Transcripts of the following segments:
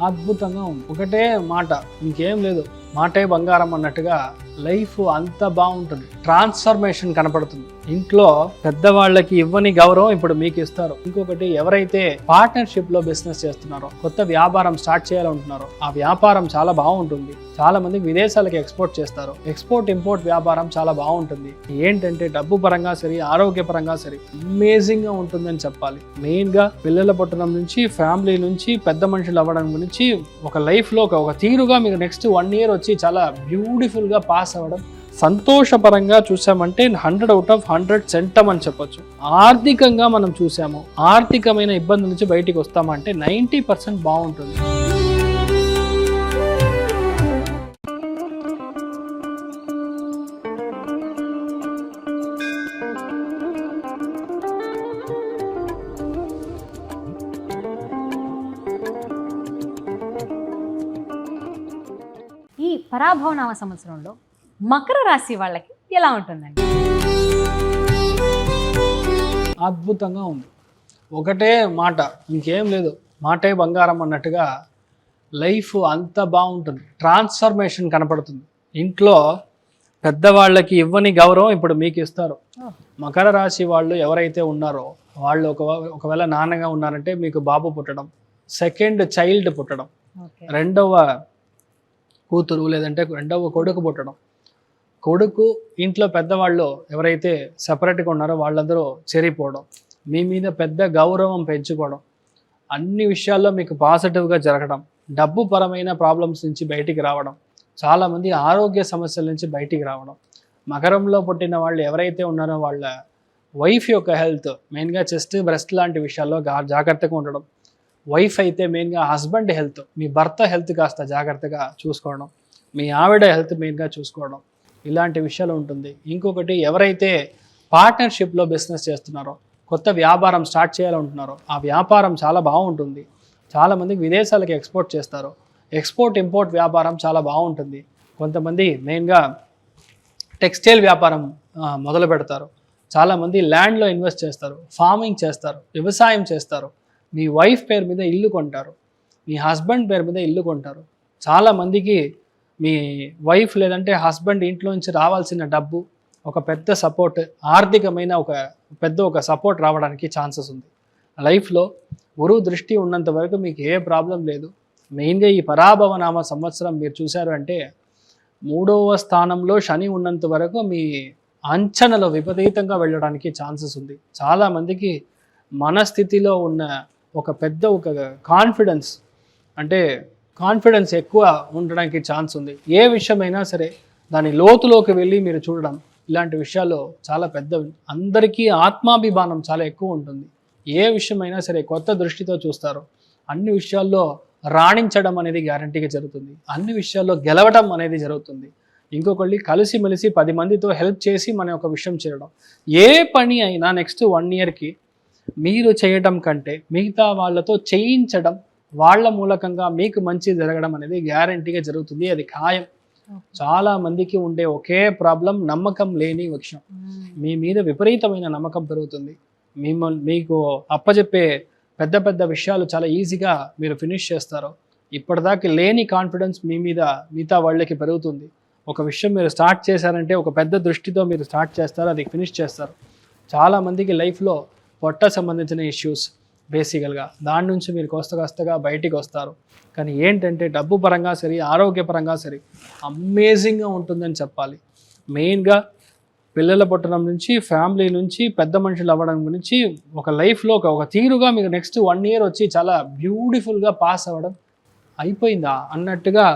అద్భుతంగా ఉంది. ఒకటే మాట, ఇంకేం లేదు. మాటే బంగారం అన్నట్టుగా లైఫ్ అంత బాగుంటుంది. ట్రాన్స్ఫర్మేషన్ కనపడుతుంది. ఇంట్లో పెద్దవాళ్ళకి ఇవ్వని గౌరవం ఇప్పుడు మీకు ఇస్తారు. ఇంకొకటి, ఎవరైతే పార్ట్నర్షిప్ లో బిజినెస్ చేస్తున్నారో, కొత్త వ్యాపారం స్టార్ట్ చేయాలనుకుంటున్నారో, ఆ వ్యాపారం చాలా బాగుంటుంది. చాలా మందికి విదేశాలకి ఎక్స్పోర్ట్ చేస్తారు. ఎక్స్పోర్ట్ ఇంపోర్ట్ వ్యాపారం చాలా బాగుంటుంది. ఏంటంటే డబ్బు పరంగా సరే, ఆరోగ్య పరంగా సరే అమేజింగ్ గా ఉంటుందని చెప్పాలి. మెయిన్ గా పిల్లల పుట్టడం నుంచి, ఫ్యామిలీ నుంచి, పెద్ద మనుషులు అవ్వడం గురించి ఒక లైఫ్ లో ఒక తీరుగా మీకు నెక్స్ట్ 1 year వచ్చి చాలా బ్యూటిఫుల్ గా పాస్ అవ్వడం, సంతోషపరంగా చూసామంటే 100/100 సెంటం అని చెప్పొచ్చు. ఆర్థికంగా మనం చూసాము, ఆర్థికమైన ఇబ్బందుల నుంచి బయటికి వస్తామంటే 90% బాగుంటుంది. ఈ పరాభవనామ సంవత్సరంలో మకర రాశి వాళ్ళకి ఎలా ఉంటుందండి? అద్భుతంగా ఉంది. ఒకటే మాట, ఇంకేం లేదు. మాటే బంగారం అన్నట్టుగా లైఫ్ అంత బాగుంటుంది. ట్రాన్స్ఫర్మేషన్ కనపడుతుంది. ఇంట్లో పెద్దవాళ్ళకి ఇవ్వని గౌరవం ఇప్పుడు మీకు ఇస్తారు. మకర రాశి వాళ్ళు ఎవరైతే ఉన్నారో వాళ్ళు ఒకవేళ నాన్నగా ఉన్నారంటే మీకు బాబు పుట్టడం, సెకండ్ చైల్డ్ పుట్టడం, రెండవ కూతురు లేదంటే రెండవ కొడుకు పుట్టడం, కొడుకు ఇంట్లో పెద్దవాళ్ళు ఎవరైతే సెపరేట్గా ఉన్నారో వాళ్ళందరూ చేరిపోవడం, మీ మీద పెద్ద గౌరవం పెంచుకోవడం, అన్ని విషయాల్లో మీకు పాజిటివ్గా జరగడం, డబ్బు పరమైన ప్రాబ్లమ్స్ నుంచి బయటికి రావడం, చాలామంది ఆరోగ్య సమస్యల నుంచి బయటికి రావడం. మకరంలో పుట్టిన వాళ్ళు ఎవరైతే ఉన్నారో వాళ్ళ వైఫ్ యొక్క హెల్త్, మెయిన్గా చెస్ట్ బ్రెస్ట్ లాంటి విషయాల్లో జాగ్రత్తగా ఉండడం. వైఫ్ అయితే మెయిన్గా హస్బెండ్ హెల్త్, మీ భర్త హెల్త్ కాస్త జాగ్రత్తగా చూసుకోవడం, మీ ఆవిడ హెల్త్ మెయిన్గా చూసుకోవడం, ఇలాంటి విషయాలు ఉంటుంది. ఇంకొకటి, ఎవరైతే పార్ట్నర్షిప్లో బిజినెస్ చేస్తున్నారో, కొత్త వ్యాపారం స్టార్ట్ చేయాలనుకుంటున్నారో, ఆ వ్యాపారం చాలా బాగుంటుంది. చాలామందికి విదేశాలకి ఎక్స్పోర్ట్ చేస్తారు. ఎక్స్పోర్ట్ ఇంపోర్ట్ వ్యాపారం చాలా బాగుంటుంది. కొంతమంది మెయిన్గా టెక్స్టైల్ వ్యాపారం మొదలు పెడతారు. చాలామంది ల్యాండ్లో ఇన్వెస్ట్ చేస్తారు, ఫార్మింగ్ చేస్తారు, వ్యవసాయం చేస్తారు. మీ వైఫ్ పేరు మీద ఇల్లు కొంటారు, మీ హస్బెండ్ పేరు మీద ఇల్లు కొంటారు. చాలామందికి మీ వైఫ్ లేదంటే హస్బెండ్ ఇంట్లో నుంచి రావాల్సిన డబ్బు, ఒక పెద్ద సపోర్ట్, ఆర్థికమైన ఒక సపోర్ట్ రావడానికి ఛాన్సెస్ ఉంది. లైఫ్లో గురువు దృష్టి ఉన్నంత వరకు మీకు ఏ ప్రాబ్లం లేదు. మెయిన్గా ఈ పరాభవనామ సంవత్సరం మీరు చూశారు అంటే 3వ స్థానంలో శని ఉన్నంత వరకు మీ అంచనలో విపరీతంగా వెళ్ళడానికి ఛాన్సెస్ ఉంది. చాలామందికి మన స్థితిలో ఉన్న ఒక కాన్ఫిడెన్స్ ఎక్కువ ఉండడానికి ఛాన్స్ ఉంది. ఏ విషయమైనా సరే దాని లోతులోకి వెళ్ళి మీరు చూడడం, ఇలాంటి విషయాల్లో చాలా అందరికీ ఆత్మాభిమానం చాలా ఎక్కువ ఉంటుంది. ఏ విషయమైనా సరే కొత్త దృష్టితో చూస్తారు. అన్ని విషయాల్లో రాణించడం అనేది గ్యారంటీగా జరుగుతుంది. అన్ని విషయాల్లో గెలవడం అనేది జరుగుతుంది. ఇంకొకళ్ళు కలిసిమెలిసి 10 మందితో హెల్ప్ చేసి మన ఒక విషయం చేయడం. ఏ పని అయినా నెక్స్ట్ 1 yearకి మీరు చేయడం కంటే మిగతా వాళ్ళతో చేయించడం, వాళ్ళ మూలకంగా మీకు మంచి జరగడం అనేది గ్యారంటీగా జరుగుతుంది. అది ఖాయం. చాలా మందికి ఉండే ఒకే ప్రాబ్లం, నమ్మకం లేని విషయం. మీ మీద విపరీతమైన నమ్మకం పెరుగుతుంది. మీకు అప్పచెప్పే పెద్ద పెద్ద విషయాలు చాలా ఈజీగా మీరు ఫినిష్ చేస్తారు. ఇప్పటిదాకా లేని కాన్ఫిడెన్స్ మీ మీద మిగతా వాళ్ళకి పెరుగుతుంది. ఒక విషయం మీరు స్టార్ట్ చేశారంటే ఒక పెద్ద దృష్టితో మీరు స్టార్ట్ చేస్తారు, అది ఫినిష్ చేస్తారు. చాలామందికి లైఫ్లో పొట్ట సంబంధించిన ఇష్యూస్ బేసికల్గా, దాని నుంచి మీరు కాస్తగా బయటికి వస్తారు. కానీ ఏంటంటే డబ్బు పరంగా సరే, ఆరోగ్యపరంగా సరే అమేజింగ్గా ఉంటుందని చెప్పాలి. మెయిన్గా పిల్లల పుట్టడం నుంచి, ఫ్యామిలీ నుంచి, పెద్ద మనుషులు అవ్వడం గురించి ఒక లైఫ్లో ఒక తీరుగా మీకు నెక్స్ట్ 1 year వచ్చి చాలా బ్యూటిఫుల్గా పాస్ అవ్వడం, అయిపోయిందా అన్నట్టుగా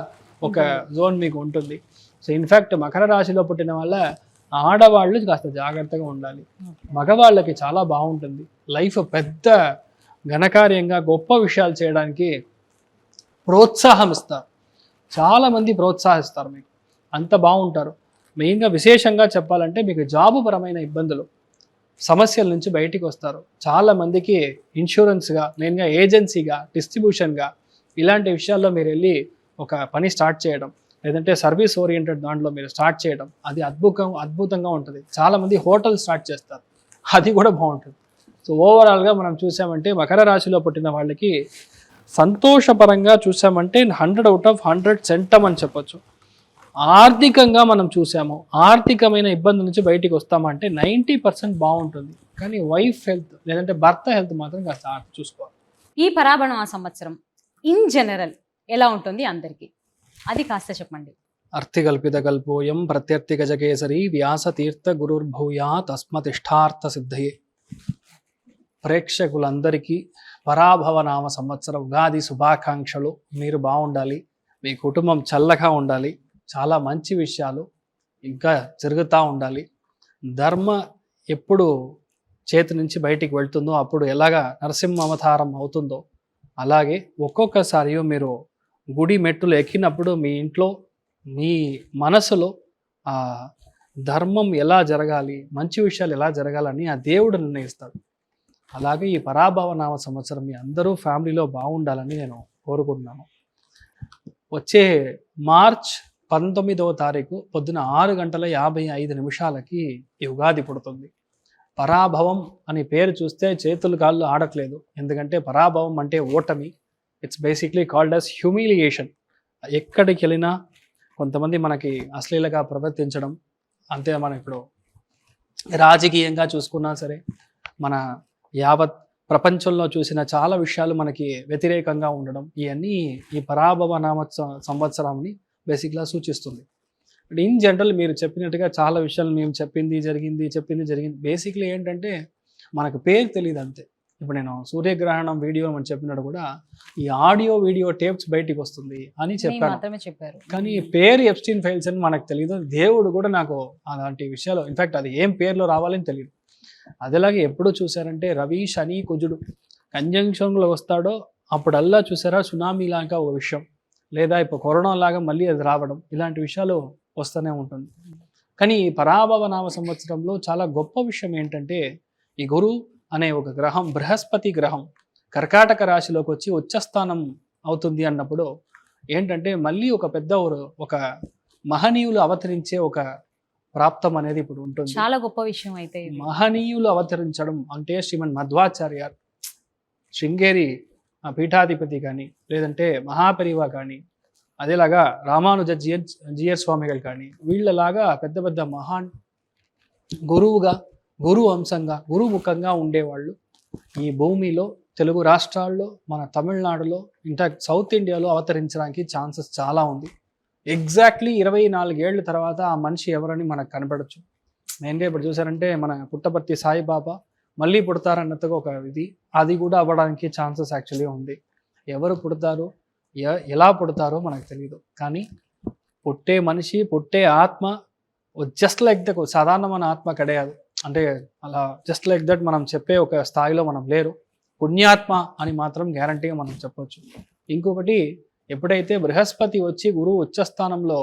ఒక జోన్ మీకు ఉంటుంది. సో ఇన్ఫ్యాక్ట్ మకర రాశిలో పుట్టిన వాళ్ళ ఆడవాళ్ళు కాస్త జాగ్రత్తగా ఉండాలి. మగవాళ్ళకి చాలా బాగుంటుంది. లైఫ్ పెద్ద ఘనకార్యంగా గొప్ప విషయాలు చేయడానికి ప్రోత్సాహం ఇస్తారు. చాలామంది ప్రోత్సహిస్తారు, మీకు అంత బాగుంటారు. మెయిన్గా విశేషంగా చెప్పాలంటే మీకు జాబు పరమైన ఇబ్బందులు, సమస్యల నుంచి బయటికి వస్తారు. చాలామందికి ఇన్సూరెన్స్గా, మెయిన్గా ఏజెన్సీగా, డిస్ట్రిబ్యూషన్గా ఇలాంటి విషయాల్లో మీరు వెళ్ళి ఒక పని స్టార్ట్ చేయడం, లేదంటే సర్వీస్ ఓరియంటెడ్ దాంట్లో మీరు స్టార్ట్ చేయడం, అది అద్భుతంగా ఉంటుంది. చాలామంది హోటల్ స్టార్ట్ చేస్తారు, అది కూడా బాగుంటుంది. సో ఓవరాల్గా మనం చూసామంటే మకర రాశిలో పుట్టిన వాళ్ళకి సంతోషపరంగా చూసామంటే 100/100 సెంటం అని చెప్పొచ్చు. ఆర్థికంగా మనం చూసాము, ఆర్థికమైన ఇబ్బంది నుంచి బయటికి వస్తామంటే 90% బాగుంటుంది. కానీ వైఫ్ హెల్త్ లేదంటే భర్త హెల్త్ మాత్రం కాస్త చూసుకోవాలి. ఈ పరాభవన సంవత్సరం ఇన్ జనరల్ ఎలా ఉంటుంది అందరికీ, అది కాస్త చెప్పండి. అర్థికల్పితకల్పోయం ప్రత్యర్థిగజకేసరి వ్యాసతీర్థ గురుర్భూయా తస్మతిష్టార్థ సిద్ధయే. ప్రేక్షకులందరికీ పరాభవనామ సంవత్సరం ఉగాది శుభాకాంక్షలు. మీరు బాగుండాలి, మీ కుటుంబం చల్లగా ఉండాలి, చాలా మంచి విషయాలు ఇంకా జరుగుతూ ఉండాలి. ధర్మ ఎప్పుడు చేతి నుంచి బయటికి వెళ్తుందో అప్పుడు ఎలాగా నరసింహ అవతారం అవుతుందో అలాగే ఒక్కొక్కసారి మీరు గుడి మెట్టులు ఎక్కినప్పుడు మీ ఇంట్లో మీ మనసులో ఆ ధర్మం ఎలా జరగాలి, మంచి విషయాలు ఎలా జరగాలని ఆ దేవుడు నిర్ణయిస్తాడు. అలాగే ఈ పరాభవనామ సంవత్సరం మీ అందరూ ఫ్యామిలీలో బాగుండాలని నేను కోరుకుంటున్నాను. వచ్చే మార్చ్ 19వ తారీఖు పొద్దున 6:55 ఈ ఉగాది పుడుతుంది. పరాభవం అని పేరు చూస్తే చేతులు కాళ్ళు ఆడట్లేదు, ఎందుకంటే పరాభవం అంటే ఓటమి. It's basically called as humiliation. ఎక్కడికి వెళ్ళినా కొంతమంది మనకి అశ్లీలంగా ప్రవర్తించడం, అంతే మనం ఇప్పుడు రాజకీయంగా చూసుకున్నా సరే మన యావత్ ప్రపంచంలో చూసిన చాలా విషయాలు మనకి వ్యతిరేకంగా ఉండడం, ఇవన్నీ ఈ పరాభవనామ సంవత్సరాన్ని బేసిక్గా సూచిస్తుంది. బట్ ఇన్ జనరల్ మీరు చెప్పినట్టుగా చాలా విషయాలు మేము చెప్పింది జరిగింది. బేసిక్లీ ఏంటంటే మనకు పేరు తెలియదు అంతే. ఇప్పుడు నేను సూర్యగ్రహణం వీడియో అని చెప్పినట్టు కూడా ఈ ఆడియో వీడియో టేప్స్ బయటికి వస్తుంది అని చెప్పారు, కానీ పేరు ఎప్స్టీన్ ఫైల్స్ అని మనకు తెలియదు. దేవుడు కూడా నాకు అలాంటి విషయాలు, ఇన్ఫాక్ట్ అది ఏం పేర్లో రావాలని తెలియదు. అదేలాగే ఎప్పుడు చూసారంటే రవి శని కుజుడు కంజంక్షన్లో వస్తాడో అప్పుడల్లా చూసారా సునామీ లాగా ఒక విషయం, లేదా ఇప్పుడు కరోనా లాగా మళ్ళీ అది రావడం, ఇలాంటి విషయాలు వస్తూనే ఉంటుంది. కానీ ఈ పరాభవనామ సంవత్సరంలో చాలా గొప్ప విషయం ఏంటంటే ఈ గురు అనే ఒక గ్రహం, బృహస్పతి గ్రహం కర్కాటక రాశిలోకి వచ్చి ఉచ్చస్థానం అవుతుంది అన్నప్పుడు ఏంటంటే మళ్ళీ ఒక పెద్ద ఒక మహనీయులు అవతరించే ఒక ప్రాప్తం అనేది ఇప్పుడు ఉంటుంది. చాలా గొప్ప విషయం. అయితే మహనీయులు అవతరించడం అంటే శ్రీమన్ మధ్వాచార్య శృంగేరి పీఠాధిపతి కానీ, లేదంటే మహాపరివా కానీ, అదేలాగా రామానుజ జియర్ స్వామిகள் కానీ, వీళ్ళలాగా పెద్ద పెద్ద మహాన్ గురువుగా, గురు అంశంగా, గురుముఖంగా ఉండేవాళ్ళు ఈ భూమిలో, తెలుగు రాష్ట్రాల్లో, మన తమిళనాడులో, ఇన్ఫాక్ట్ సౌత్ ఇండియాలో అవతరించడానికి ఛాన్సెస్ చాలా ఉంది. ఎగ్జాక్ట్లీ 24 ఏళ్ళ తర్వాత ఆ మనిషి ఎవరని మనకు కనపడచ్చు. మెయిన్గా ఇప్పుడు చూసారంటే మన పుట్టపర్తి సాయిబాబా మళ్ళీ పుడతారన్నట్టుగా ఒక ఇది, అది కూడా అవ్వడానికి ఛాన్సెస్ యాక్చువల్లీ ఉంది. ఎవరు పుడతారు, ఎలా పుడతారో మనకు తెలియదు, కానీ పుట్టే మనిషి, పుట్టే ఆత్మ జస్ట్ లైక్ దట్ సాధారణమైన ఆత్మ కడయాదు. అంటే అలా జస్ట్ లైక్ దట్ మనం చెప్పే ఒక స్థాయిలో మనం లేరు. పుణ్యాత్మ అని మాత్రం గ్యారంటీగా మనం చెప్పొచ్చు. ఇంకొకటి, ఎప్పుడైతే బృహస్పతి వచ్చి గురువు ఉచ్చస్థానంలో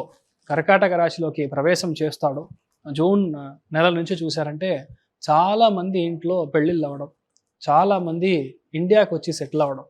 కర్కాటక రాశిలోకి ప్రవేశం చేస్తాడో జూన్ నెల నుంచి చూసారంటే చాలామంది ఇంట్లో పెళ్ళిళ్ళు అవ్వడం, చాలామంది ఇండియాకి వచ్చి సెటిల్ అవ్వడం,